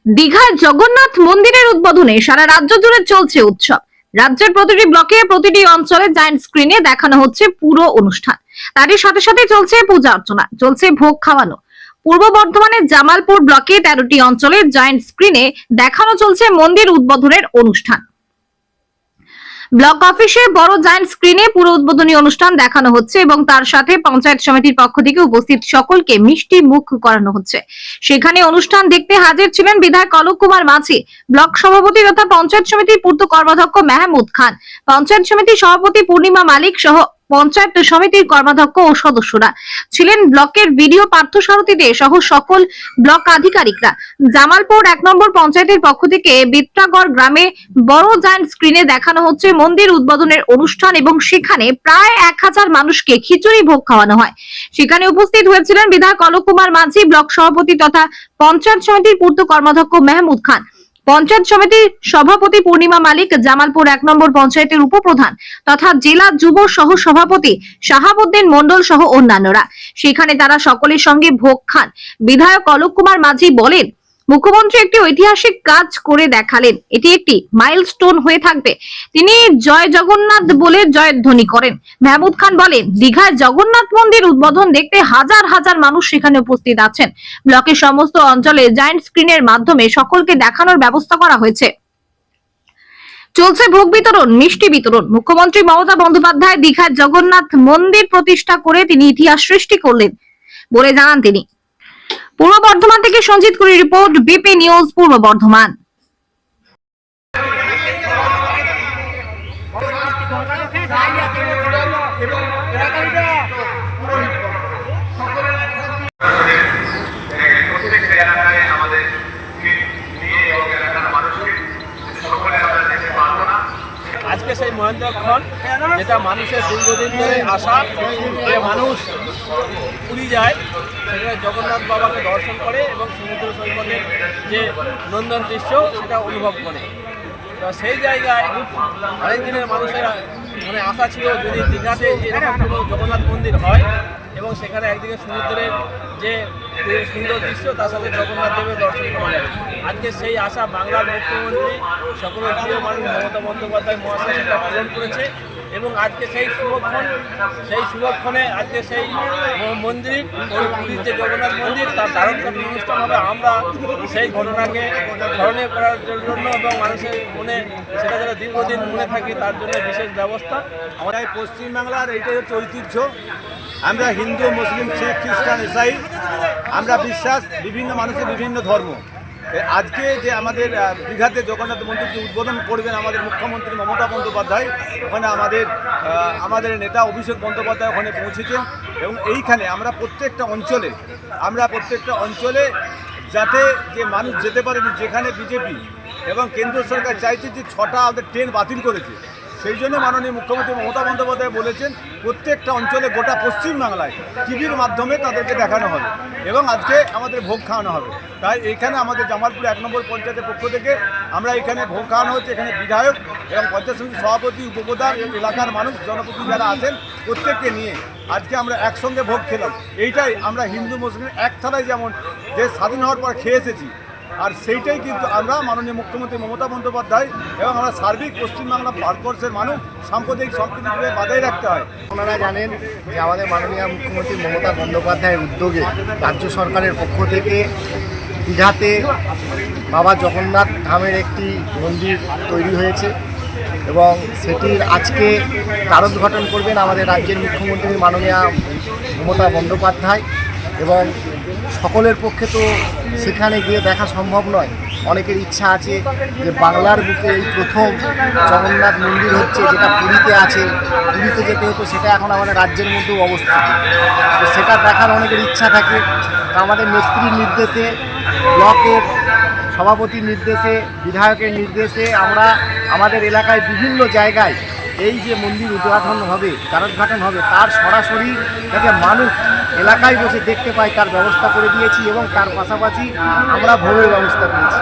দীঘায় জগন্নাথ মন্দিরের উদ্বোধনে সারা রাজ্য জুড়ে চলছে উৎসব। রাজ্যের প্রতিটি ব্লকে প্রতিটি অঞ্চলে জায়ান্ট স্ক্রিনে দেখানো হচ্ছে পুরো অনুষ্ঠান। তারই সাথে সাথে চলছে পূজা অর্চনা, চলছে ভোগ খাওয়ানো। পূর্ব বর্ধমানের জামালপুর ব্লকে 13টি অঞ্চলে জায়ান্ট স্ক্রিনে দেখানো চলছে মন্দির উদ্বোধনের অনুষ্ঠান। ব্লক অফিসে বড় জায়ান্ট স্ক্রিনে পুরো উদ্বোধনী অনুষ্ঠান দেখানো হচ্ছে এবং তার সাথে পঞ্চায়েত সমিতির পক্ষ থেকে উপস্থিত সকলকে মিষ্টি মুখ করানো হচ্ছে। সেখানে অনুষ্ঠান দেখতে হাজির ছিলেন বিধায়ক অলোক কুমার মাঝি, ব্লক সভাপতি তথা পঞ্চায়েত সমিতির পূর্ত কর্মাধ্যক্ষ মেহমুদ খান, পঞ্চায়েত সমিতির সভাপতি পূর্ণিমা মালিক সহ পঞ্চায়েত সমিতির কর্মাধ্যক্ষ ও সদস্যরা ছিলেন। ব্লকের ভিডিও পার্থসারথী দে সহ সকল ব্লক আধিকারিকরা। জামালপুর 1 নম্বর পঞ্চায়েতের পক্ষ থেকে বিত্রাগড় গ্রামে বড় জায়ান্ট স্ক্রিনে দেখানো হচ্ছে মন্দির উদ্বোধনের অনুষ্ঠান এবং সেখানে প্রায় 1000 মানুষকে খিচুড়ি ভোগ খাওয়ানো হয়। সেখানে উপস্থিত হয়েছিলেন বিধায়ক অলোক কুমার মাঝি, ব্লক সভাপতি তথা পঞ্চায়েত সমিতির পূর্ত কর্মাধ্যক্ষ মেহমুদ খান, পঞ্চায়েত সমিতির সভাপতি পূর্ণিমা মালিক, জামালপুর 1 নম্বর পঞ্চায়েতের উপপ্রধান তথা জেলা যুব সহ সভাপতি শাহাবুদ্দিন মন্ডল সহ অন্যান্যরা। সেখানে তারা সকলের সঙ্গে ভোগ খান। বিধায়ক অলোক কুমার মাঝি বলেন, মুখ্যমন্ত্রী একটি ঐতিহাসিক কাজ করে দেখালেন, এটি একটি মাইলস্টোন হয়ে থাকবে। তিনি জয় জগন্নাথ বলে জয়ধ্বনি করেন। মেহমুদ খান বলেন, দীঘায় জগন্নাথ মন্দির উদ্বোধন দেখতে হাজার হাজার মানুষ সেখানে উপস্থিত আছেন। ব্লকের সমস্ত অঞ্চলে জায়ান্ট স্ক্রিনের মাধ্যমে সকলকে দেখানোর ব্যবস্থা করা হয়েছে। চলছে ভোগ বিতরণ, মিষ্টি বিতরণ। মুখ্যমন্ত্রী মমতা বন্দ্যোপাধ্যায় দীঘায় জগন্নাথ মন্দির প্রতিষ্ঠা করে তিনি ইতিহাস সৃষ্টি করলেন বলে জানান তিনি। পূর্ব বর্ধমান থেকে সঞ্জিত কুরি রিপোর্ট, বিপি নিউজ পূর্ব বর্ধমান। আজকে সেই মহেন্দ্রক্ষণ, যেটা মানুষের দীর্ঘদিন ধরে আসা, যে মানুষ পুরী যায় সেখানে জগন্নাথ বাবাকে দর্শন করে এবং সমুদ্র সৈকতের যে নন্দন দৃশ্য সেটা অনুভব করে। তো সেই জায়গায় অনেক দিনের মানুষের আশা ছিল যদি দীঘাতে এরকম কোনো জগন্নাথ মন্দির হয় এবং সেখানে একদিকে সমুদ্রের যে সুন্দর দৃশ্য তার সাথে জগন্নাথ দেবের দর্শন করা যাবে। আজকে সেই আশা বাংলার মুখ্যমন্ত্রী সকলের প্রিয় মানুষ মমতা বন্দ্যোপাধ্যায় মহাশয় সেটা পূরণ করেছে এবং আজকে সেই শুভক্ষণে আজকে সেই মন্দির পুরীর যে জগন্নাথ মন্দির তার ধারণ করার অনুষ্ঠান হবে। আমরা সেই ঘটনাকে স্মরণীয় করার জন্য এবং মানুষের মনে সেটা যারা দীর্ঘদিন মনে থাকে তার জন্য বিশেষ ব্যবস্থা। আমাদের পশ্চিমবাংলার এইটাই হচ্ছে ঐতিহ্য। আমরা হিন্দু, মুসলিম, শিখ, খ্রিস্টান, ইসাই, আমরা বিশ্বাস বিভিন্ন মানুষের বিভিন্ন ধর্ম। আজকে যে আমাদের দীঘাতে জগন্নাথ মন্দিরটি উদ্বোধন করবেন আমাদের মুখ্যমন্ত্রী মমতা বন্দ্যোপাধ্যায়, ওখানে আমাদের নেতা অভিষেক বন্দ্যোপাধ্যায় ওখানে পৌঁছেছেন এবং এইখানে আমরা প্রত্যেকটা অঞ্চলে যাতে যে মানুষ যেতে পারেনি, যেখানে বিজেপি এবং কেন্দ্র সরকার চাইছে যে 6টা আমাদের ট্রেন বাতিল করেছে, সেই জন্য মাননীয় মুখ্যমন্ত্রী মমতা বন্দ্যোপাধ্যায় বলেছেন প্রত্যেকটা অঞ্চলে গোটা পশ্চিমবাংলায় টিভির মাধ্যমে তাদেরকে দেখানো হবে এবং আজকে আমাদের ভোগ খাওয়ানো হবে। তাই এখানে আমাদের জামালপুর 1 নম্বর পঞ্চায়েতের পক্ষ থেকে আমরা এখানে ভোগ খাওয়ানো হচ্ছে। এখানে বিধায়ক এবং পঞ্চায়েত সমিতির সভাপতি, উপপ্রধান, এলাকার মানুষ, জনপ্রতিনিধি যারা আছেন প্রত্যেককে নিয়ে আজকে আমরা একসঙ্গে ভোগ খেলাম। এইটাই আমরা হিন্দু মুসলিম এক থালায় যেমন দেশ স্বাধীন হওয়ার পর খেয়ে এসেছি, আর সেইটাই কিন্তু আমরা মাননীয় মুখ্যমন্ত্রী মমতা বন্দ্যোপাধ্যায় এবং আমরা সার্বিক পশ্চিমবাংলা ভারতবর্ষের মানুষ সাম্প্রদায়িক সম্প্রীতিভাবে বাধায় রাখতে হয়। আপনারা জানেন যে আমাদের মাননীয় মুখ্যমন্ত্রী মমতা বন্দ্যোপাধ্যায়ের উদ্যোগে রাজ্য সরকারের পক্ষ থেকে দীঘাতে বাবা জগন্নাথ ধামের একটি মন্দির তৈরি হয়েছে এবং সেটির আজকে দ্বারোদ্ঘাটন করবেন আমাদের রাজ্যের মুখ্যমন্ত্রী মাননীয় মমতা বন্দ্যোপাধ্যায়। এবং সকলের পক্ষে তো সেখানে গিয়ে দেখা সম্ভব নয়। অনেকের ইচ্ছা আছে যে বাংলার বুকে এই প্রথম জগন্নাথ মন্দির হচ্ছে, যেটা পুরীতে আছে, পুরীতে যেতে হতো, সেটা এখন আমাদের রাজ্যের মধ্যেও অবস্থিত। তো সেটা দেখার অনেকের ইচ্ছা থাকে। আমাদের নেত্রীর নির্দেশে, ব্লকের সভাপতির নির্দেশে, বিধায়কের নির্দেশে আমরা আমাদের এলাকায় বিভিন্ন জায়গায় এই যে মন্দির উদ্বোধন হবে, দ্বারোদ্ঘাটন হবে, তার সরাসরি যাতে মানুষ এলাকায় বসে দেখতে পায় তার ব্যবস্থা করে দিয়েছি এবং তার পাশাপাশি আমরা ভোগের ব্যবস্থা করেছি।